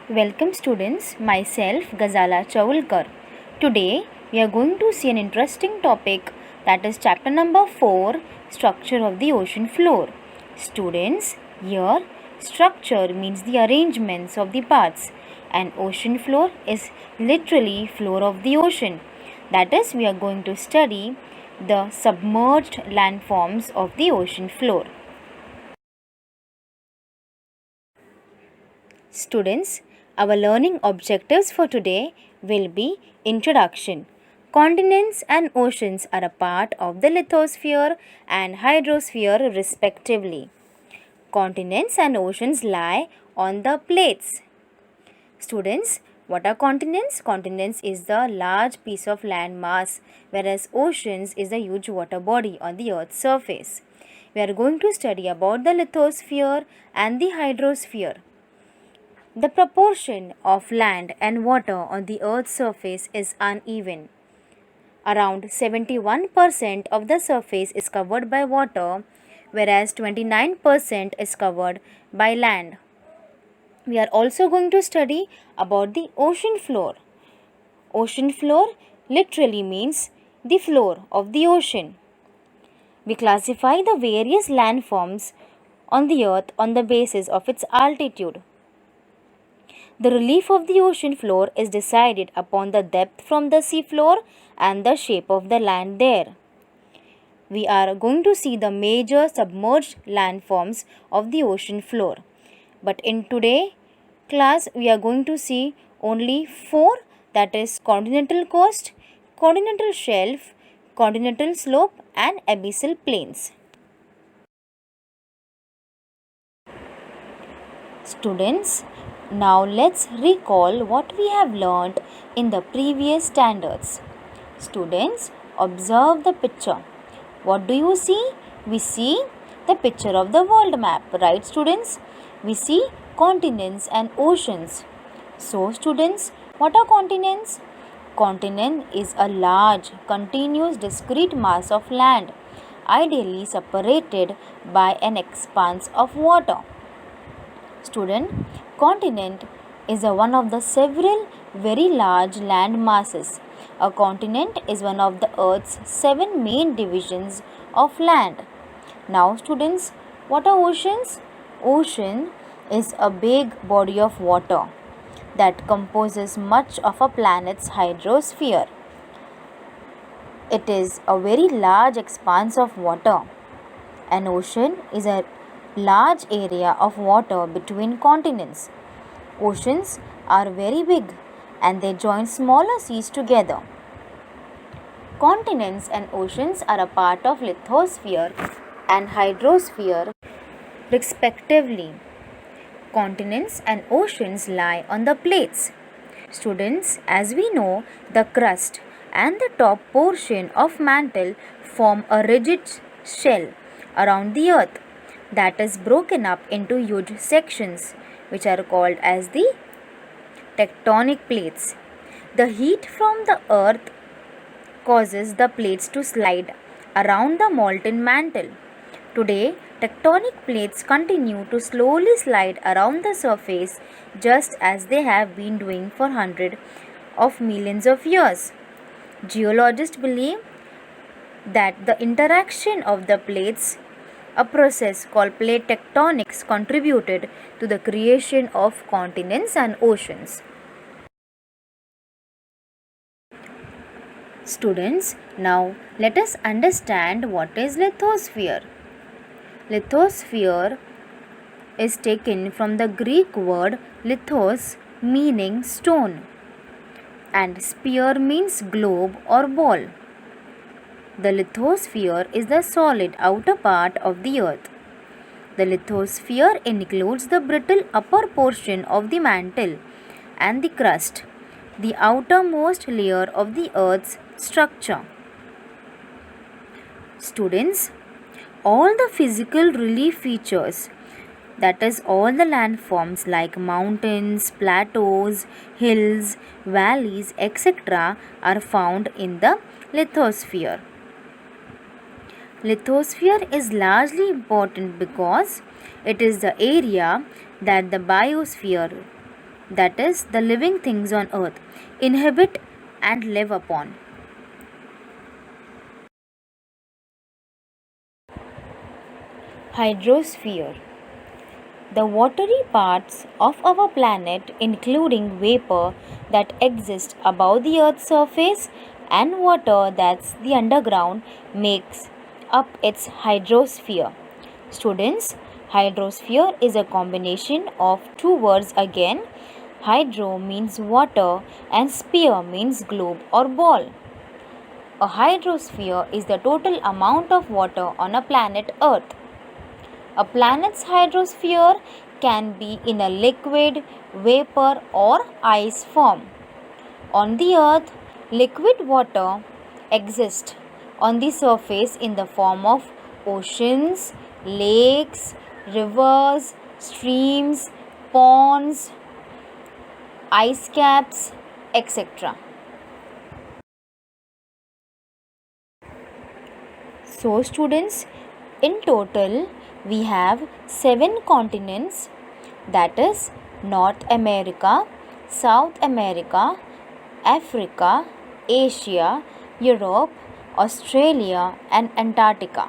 Welcome students, myself Ghazala Chaulkar. Today we are going to see an interesting topic, that is chapter number 4, structure of the ocean floor. Students, here structure means the arrangements of the parts and ocean floor is literally floor of the ocean. That is, we are going to study the submerged landforms of the ocean floor. Students, our learning objectives for today will be introduction. Continents and oceans are a part of the lithosphere and hydrosphere respectively. Continents and oceans lie on the plates. Students, what are continents? Continents is the large piece of land mass, whereas oceans is a huge water body on the earth's surface. We are going to study about the lithosphere and the hydrosphere. The proportion of land and water on the Earth's surface is uneven. Around 71% of the surface is covered by water, whereas 29% is covered by land. We are also going to study about the ocean floor. Ocean floor literally means the floor of the ocean. We classify the various landforms on the earth on the basis of its altitude. The relief of the ocean floor is decided upon the depth from the sea floor and the shape of the land there. We are going to see the major submerged landforms of the ocean floor. But in today's class, we are going to see only 4, that is continental coast, continental shelf, continental slope and abyssal plains. Students, now let's recall what we have learnt in the previous standards. Students, observe the picture. What do you see? We see the picture of the world map, right students? We see continents and oceans. So students, what are continents? Continent is a large, continuous, discrete mass of land, ideally separated by an expanse of water. Student, continent is one of the several very large land masses. A continent is one of the Earth's 7 main divisions of land. Now students, what are oceans? Ocean is a big body of water that composes much of a planet's hydrosphere. It is a very large expanse of water. An ocean is a large area of water between continents. Oceans are very big and they join smaller seas together. Continents and oceans are a part of lithosphere and hydrosphere respectively. Continents and oceans lie on the plates. Students, as we know, the crust and the top portion of mantle form a rigid shell around the earth that is broken up into huge sections which are called as the tectonic plates. The heat from the earth causes the plates to slide around the molten mantle. Today, tectonic plates continue to slowly slide around the surface just as they have been doing for hundreds of millions of years. Geologists believe that the interaction of the plates, a process called plate tectonics, contributed to the creation of continents and oceans. Students, now let us understand what is lithosphere. Lithosphere is taken from the Greek word lithos, meaning stone, and sphere means globe or ball. The lithosphere is the solid outer part of the earth. The lithosphere includes the brittle upper portion of the mantle and the crust, the outermost layer of the earth's structure. Students, all the physical relief features, that is all the landforms like mountains, plateaus, hills, valleys, etc., are found in the lithosphere. Lithosphere is largely important because it is the area that the biosphere that is, the living things on earth, inhabit and live upon. Hydrosphere. The watery parts of our planet, including vapor that exists above the Earth's surface and water that's the underground, makes up its hydrosphere. Students, hydrosphere is a combination of two words again. Hydro means water and sphere means globe or ball. A hydrosphere is the total amount of water on a planet Earth. A planet's hydrosphere can be in a liquid, vapor, or ice form. On the Earth, liquid water exists on the surface in the form of oceans, lakes, rivers, streams, ponds, ice caps, etc. So, students, in total, we have 7 continents, that is North America, South America, Africa, Asia, Europe, Australia, and Antarctica,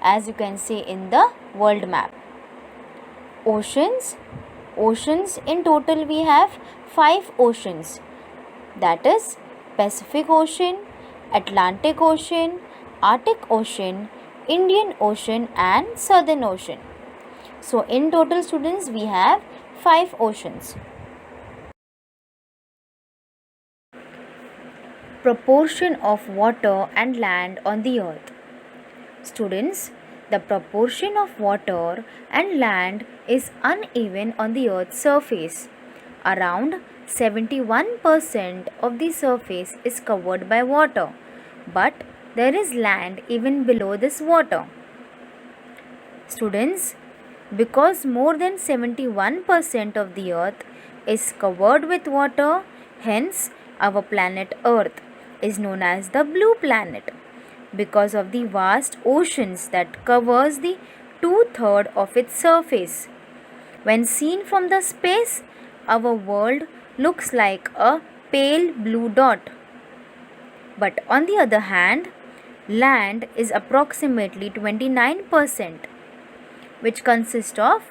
as you can see in the world map. Oceans, in total we have 5 oceans, that is Pacific Ocean, Atlantic Ocean, Arctic Ocean, Indian Ocean, and Southern Ocean. So in total, students, we have 5 oceans. Proportion of water and land on the earth. Students, the proportion of water and land is uneven on the earth's surface. Around 71% of the surface is covered by water, but there is land even below this water. Students, because more than 71% of the earth is covered with water, hence our planet Earth is known as the blue planet, because of the vast oceans that covers the 2/3 of its surface. When seen from the space, our world looks like a pale blue dot. But on the other hand, land is approximately 29%, which consists of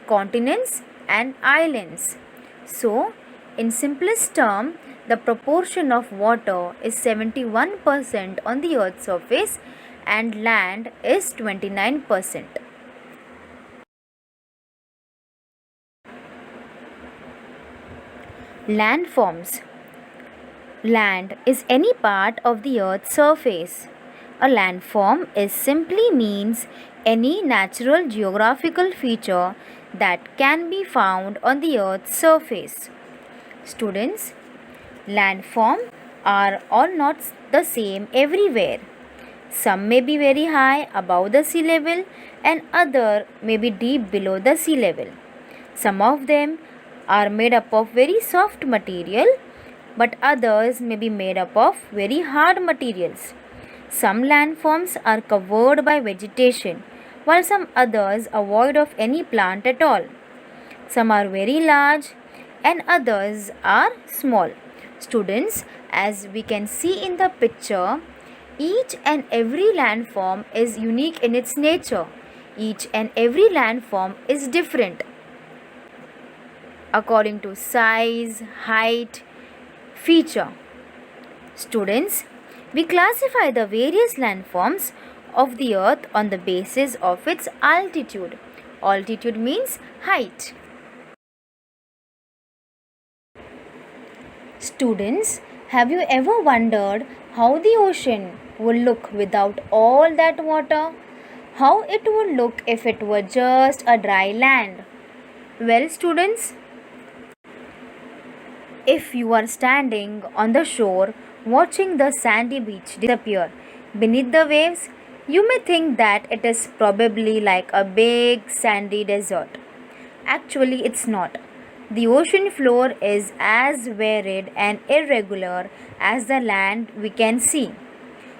continents and islands. So, in simplest term, the proportion of water is 71% on the earth's surface and land is 29%. Landforms. Land is any part of the earth's surface. A landform is simply means any natural geographical feature that can be found on the earth's surface. Students, landforms are all not the same everywhere. Some may be very high above the sea level and other may be deep below the sea level. Some of them are made up of very soft material, but others may be made up of very hard materials. Some landforms are covered by vegetation, while some others are void of any plant at all. Some are very large and others are small. Students, as we can see in the picture, each and every landform is unique in its nature. Each and every landform is different according to size, height, feature. Students, we classify the various landforms of the earth on the basis of its altitude. Altitude means height. Students, have you ever wondered how the ocean would look without all that water? How it would look if it were just a dry land? Well, students, if you are standing on the shore watching the sandy beach disappear beneath the waves, you may think that it is probably like a big sandy desert. Actually, it's not. The ocean floor is as varied and irregular as the land we can see.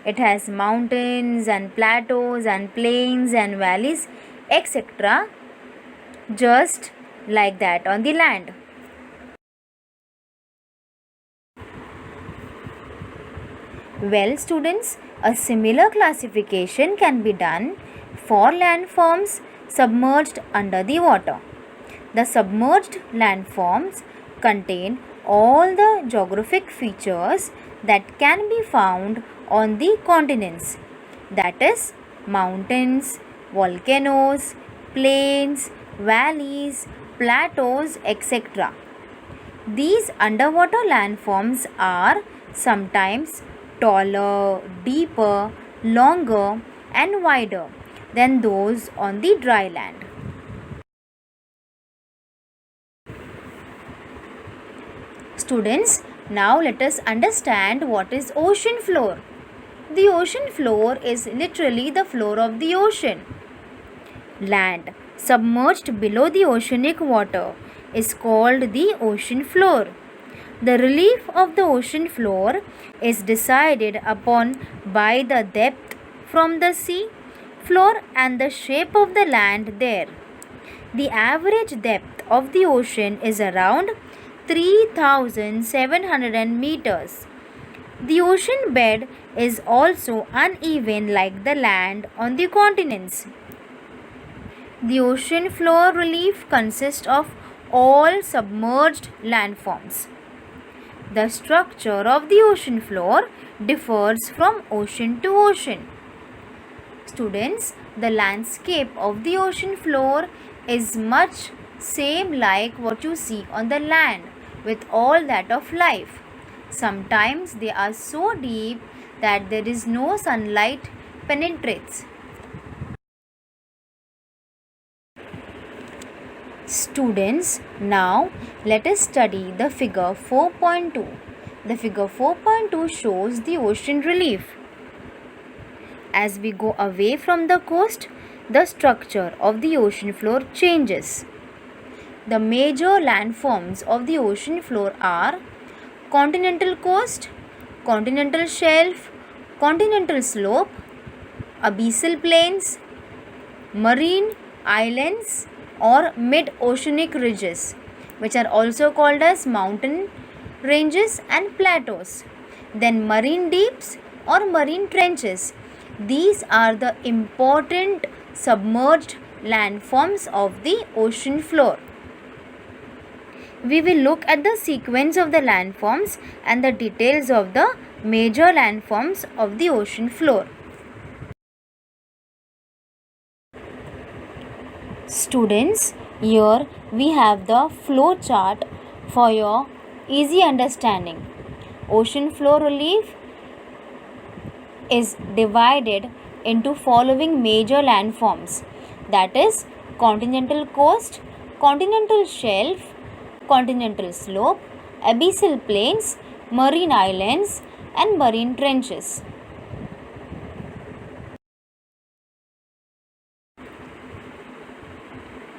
It has mountains and plateaus and plains and valleys, etc., just like that on the land. Well, students, a similar classification can be done for landforms submerged under the water. The submerged landforms contain all the geographic features that can be found on the continents, that is, mountains, volcanoes, plains, valleys, plateaus, etc. These underwater landforms are sometimes taller, deeper, longer, and wider than those on the dry land. Students, now let us understand what is ocean floor. The ocean floor is literally the floor of the ocean. Land submerged below the oceanic water is called the ocean floor. The relief of the ocean floor is decided upon by the depth from the sea floor and the shape of the land there. The average depth of the ocean is around 3,700 meters. The ocean bed is also uneven like the land on the continents. The ocean floor relief consists of all submerged landforms. The structure of the ocean floor differs from ocean to ocean. Students, the landscape of the ocean floor is much same like what you see on the land with all that of life. Sometimes they are so deep that there is no sunlight penetrates. Students, now let us study the figure 4.2. The figure 4.2 shows the ocean relief. As we go away from the coast, the structure of the ocean floor changes. The major landforms of the ocean floor are continental coast, continental shelf, continental slope, abyssal plains, marine islands or mid-oceanic ridges, which are also called as mountain ranges and plateaus. Then marine deeps or marine trenches. These are the important submerged landforms of the ocean floor. We will look at the sequence of the landforms and the details of the major landforms of the ocean floor. Students, here we have the flow chart for your easy understanding. Ocean floor relief is divided into following major landforms, that is continental coast, continental shelf, continental slope, abyssal plains, marine islands and marine trenches.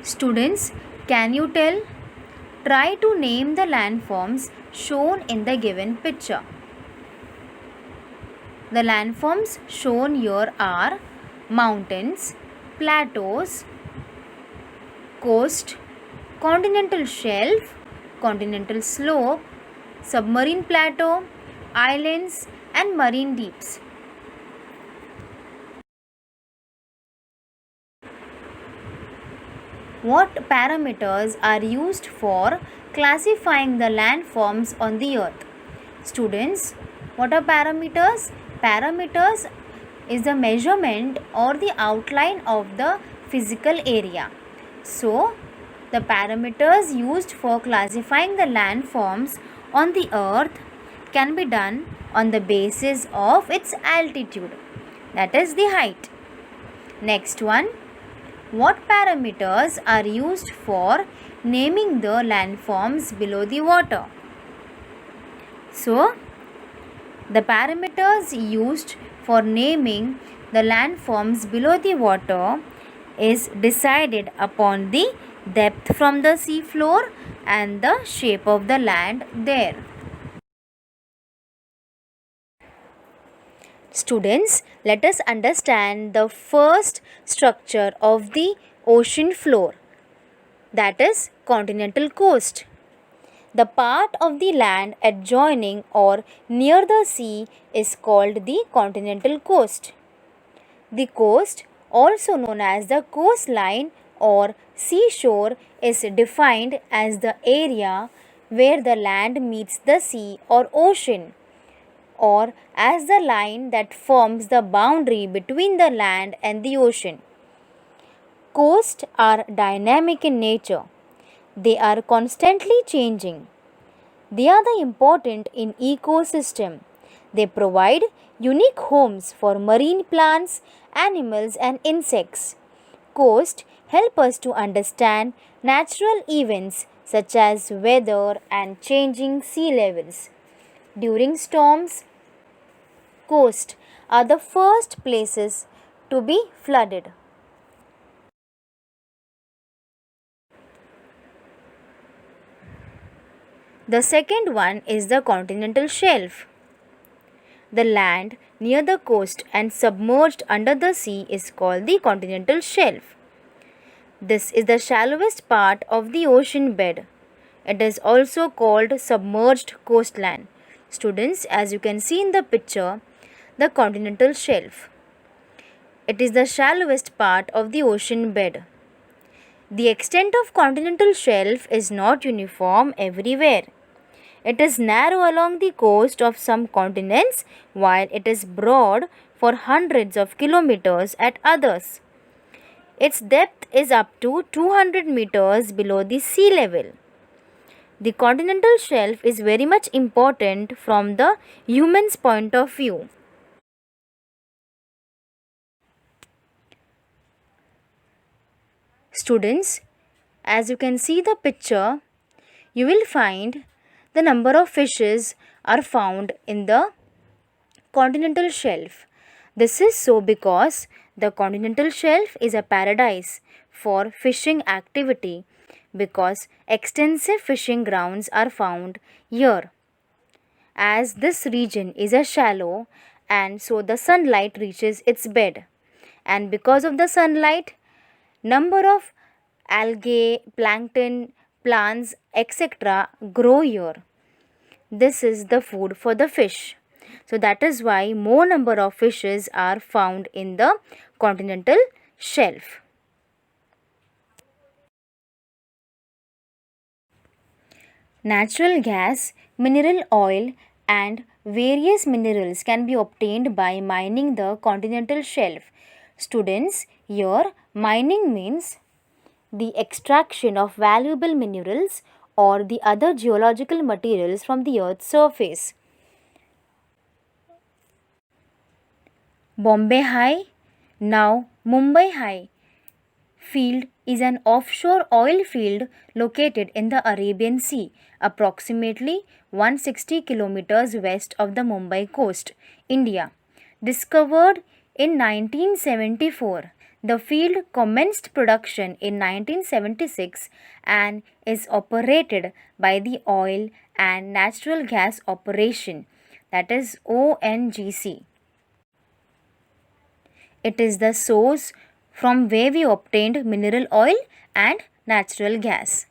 Students, can you tell? Try to name the landforms shown in the given picture. The landforms shown here are mountains, plateaus, coast, continental shelf, continental slope, submarine plateau, islands and marine deeps. What parameters are used for classifying the landforms on the earth? Students, what are parameters? Parameters is the measurement or the outline of the physical area. So, the parameters used for classifying the landforms on the earth can be done on the basis of its altitude, that is the height. Next one, what parameters are used for naming the landforms below the water? So, the parameters used for naming the landforms below the water is decided upon the depth from the sea floor and the shape of the land there. Students, let us understand the first structure of the ocean floor, that is continental coast. The part of the land adjoining or near the sea is called the continental coast. The coast, also known as the coastline or seashore, is defined as the area where the land meets the sea or ocean, or as the line that forms the boundary between the land and the ocean. Coasts are dynamic in nature. They are constantly changing. They are the important in ecosystem. They provide unique homes for marine plants, animals and insects. Coast help us to understand natural events such as weather and changing sea levels. During storms, coast are the first places to be flooded. The second one is the continental shelf. The land near the coast and submerged under the sea is called the continental shelf. This is the shallowest part of the ocean bed. It is also called submerged coastline. Students, as you can see in the picture, the continental shelf. It is the shallowest part of the ocean bed. The extent of continental shelf is not uniform everywhere. It is narrow along the coast of some continents while it is broad for hundreds of kilometers at others. Its depth is up to 200 meters below the sea level. The continental shelf is very much important from the human's point of view. Students, as you can see the picture, you will find the number of fishes are found in the continental shelf. This is so because the continental shelf is a paradise for fishing activity because extensive fishing grounds are found here. As this region is a shallow and so the sunlight reaches its bed, and because of the sunlight, number of algae, plankton, plants, etc. grow here. This is the food for the fish. So that is why more number of fishes are found in the continental shelf. Natural gas, mineral oil and various minerals can be obtained by mining the continental shelf. Students, here mining means the extraction of valuable minerals or the other geological materials from the earth's surface. Bombay High, now Mumbai High field is an offshore oil field located in the Arabian Sea, approximately 160 kilometers west of the Mumbai coast, India. Discovered in 1974, the field commenced production in 1976 and is operated by the Oil and Natural Gas Operation, that is ONGC. It is the source from where we obtained mineral oil and natural gas.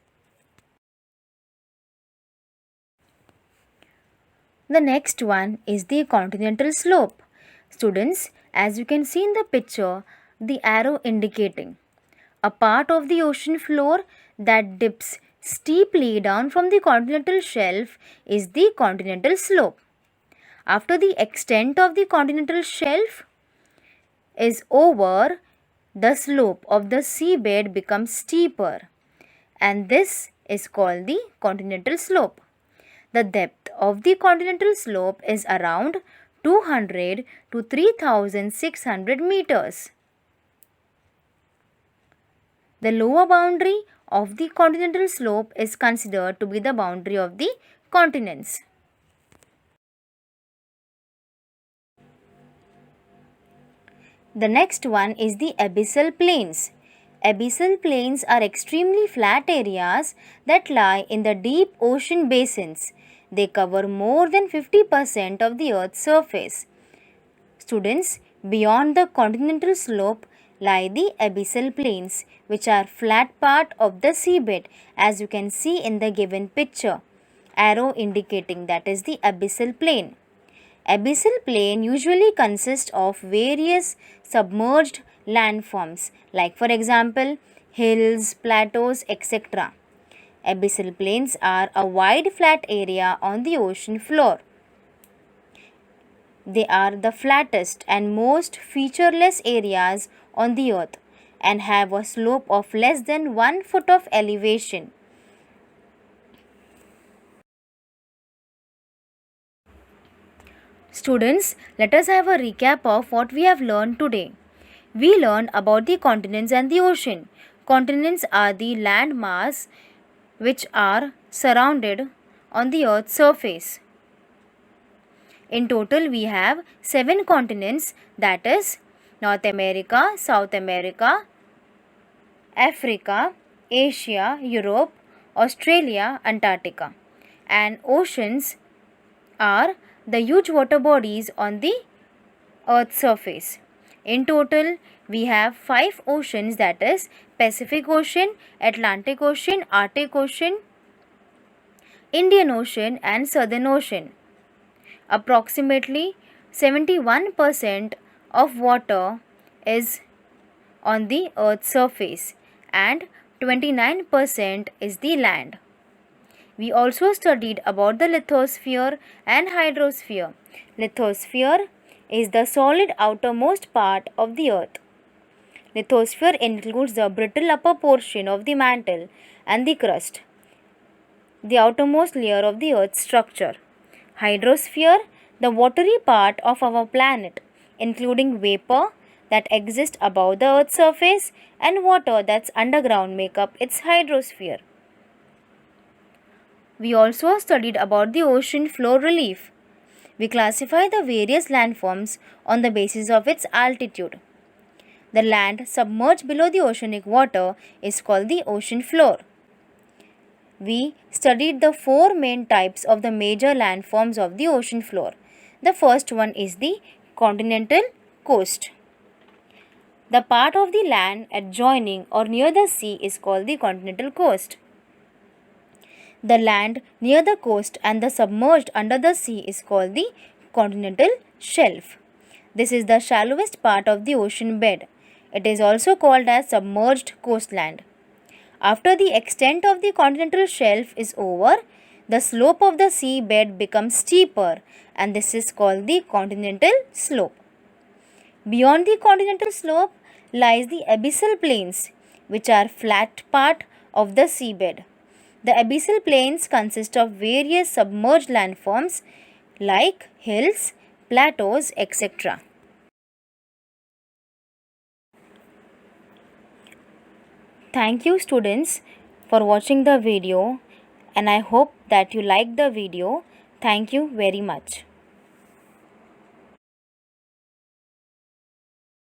The next one is the continental slope. Students, as you can see in the picture, the arrow indicating a part of the ocean floor that dips steeply down from the continental shelf is the continental slope. After the extent of the continental shelf is over, the slope of the seabed becomes steeper, and this is called the continental slope. The depth of the continental slope is around 200 to 3600 meters. The lower boundary of the continental slope is considered to be the boundary of the continents. The next one is the abyssal plains. Abyssal plains are extremely flat areas that lie in the deep ocean basins. They cover more than 50% of the Earth's surface. Students, beyond the continental slope lie the abyssal plains, which are flat part of the seabed, as you can see in the given picture. arrow indicating that is the abyssal plain. Abyssal plain usually consists of various submerged landforms like for example hills, plateaus, etc. Abyssal plains are a wide flat area on the ocean floor. They are the flattest and most featureless areas on the earth and have a slope of less than 1 foot of elevation. Students, let us have a recap of what we have learned today. We learned about the continents and the ocean. Continents are the land mass which are surrounded on the earth's surface. In total, we have 7 continents, that is North America, South America, Africa, Asia, Europe, Australia, Antarctica. And oceans are the huge water bodies on the Earth's surface. In total, we have 5 oceans, that is Pacific Ocean, Atlantic Ocean, Arctic Ocean, Indian Ocean and Southern Ocean. Approximately 71% of water is on the Earth's surface and 29% is the land. We also studied about the lithosphere and hydrosphere. Lithosphere is the solid outermost part of the earth. Lithosphere includes the brittle upper portion of the mantle and the crust, the outermost layer of the earth's structure. Hydrosphere, the watery part of our planet, including vapor that exists above the earth's surface and water that's underground, make up its hydrosphere. We also studied about the ocean floor relief. We classify the various landforms on the basis of its altitude. The land submerged below the oceanic water is called the ocean floor. We studied the 4 main types of the major landforms of the ocean floor. The first one is the continental coast. The part of the land adjoining or near the sea is called the continental coast. The land near the coast and the submerged under the sea is called the continental shelf. This is the shallowest part of the ocean bed. It is also called as submerged coastland. After the extent of the continental shelf is over, the slope of the sea bed becomes steeper and this is called the continental slope. Beyond the continental slope lies the abyssal plains, which are flat part of the seabed. The abyssal plains consist of various submerged landforms like hills, plateaus, etc. Thank you students for watching the video and I hope that you liked the video. Thank you very much.